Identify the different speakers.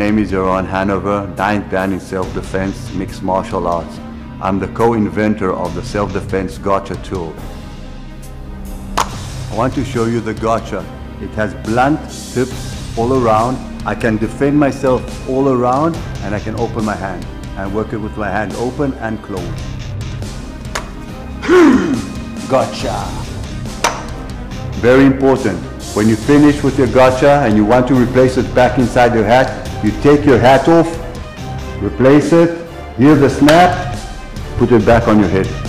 Speaker 1: name is Yaron Hanover, 9th Dan in self-defense, mixed martial arts. I'm the co-inventor of the self-defense gotcha tool. I want to show you the gotcha. It has blunt tips all around. I can defend myself all around, and I can open my hand and work it with my hand open and closed. Gotcha. Very important. When you finish with your gotcha and you want to replace it back inside your hat, you take your hat off, replace it, hear the snap, put it back on your head.